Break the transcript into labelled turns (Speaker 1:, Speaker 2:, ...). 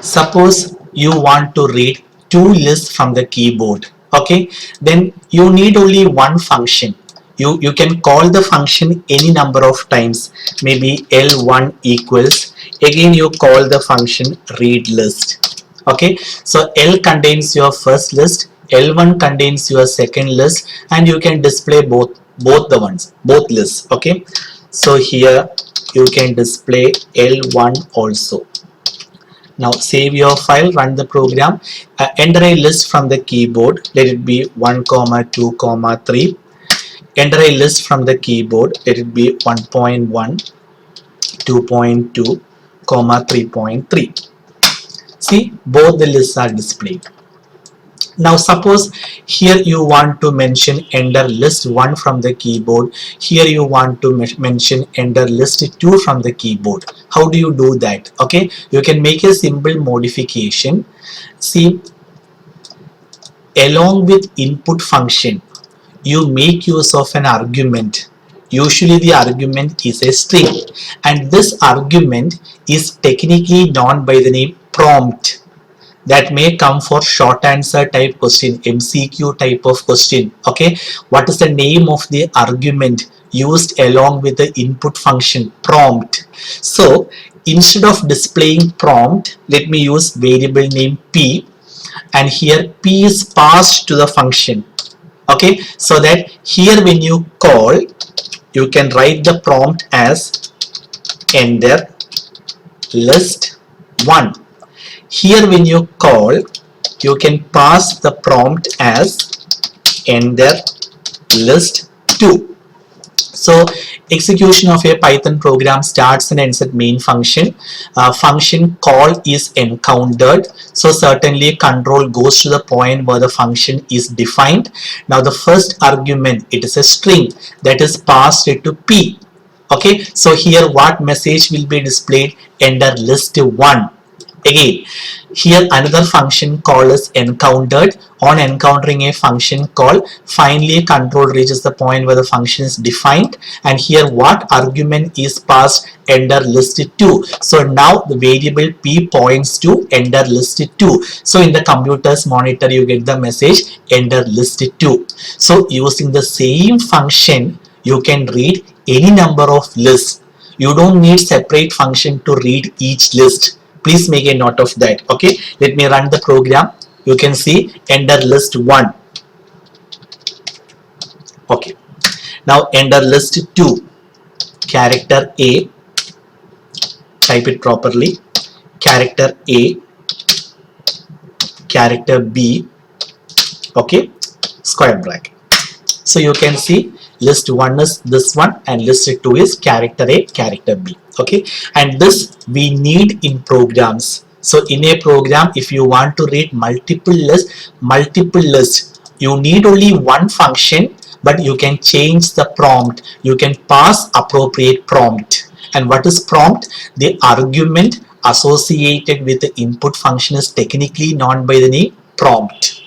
Speaker 1: Suppose you want to read two lists from the keyboard. Okay, then you need only one function. You can call the function any number of times. Maybe L1 equals, again you call the function read list. Okay, so L contains your first list, L1 contains your second list, and you can display both lists. Okay, so here you can display L1 also. Now save your file, run the program, enter a list from the keyboard. Let it be 1, 2, 3. Enter a list from the keyboard. Let it be 1.1, 2.2, 3.3. See, both the lists are displayed. Now suppose here you want to mention enter list 1 from the keyboard, here you want to mention enter list 2 from the keyboard. How do you do that? Okay, you can make a simple modification. See, along with input function, you make use of an argument. Usually the argument is a string, and this argument is technically known by the name prompt. That may come for short answer type question, MCQ type of question. Okay, what is the name of the argument used along with the input function? Prompt. So instead of displaying prompt, let me use variable name p, and here p is passed to the function. Okay, so that here when you call, you can write the prompt as enter list 1. Here when you call, you can pass the prompt as enter list 2. So execution of a Python program starts and ends at main function. Function call is encountered, so certainly control goes to the point where the function is defined. Now the first argument, it is a string that is passed to p. Okay, so here what message will be displayed? Enter list 1. Again, here another function call is encountered. On encountering a function call, finally control reaches the point where the function is defined, and here what argument is passed? Enter list 2. So now the variable p points to enter list 2. So in the computer's monitor you get the message enter list 2. So using the same function, you can read any number of lists. You don't need separate function to read each list. Please make a note of that. Okay, let me run the program. You can see enter list 1. Okay, now enter list 2. Character A, type it properly. Character A, character B. Okay, square bracket. So you can see list 1 is this one and list 2 is character A, character B. Okay, and this we need in programs. So in a program, if you want to read multiple lists, you need only one function, but you can change the prompt. You can pass appropriate prompt. And what is prompt? The argument associated with the input function is technically known by the name prompt.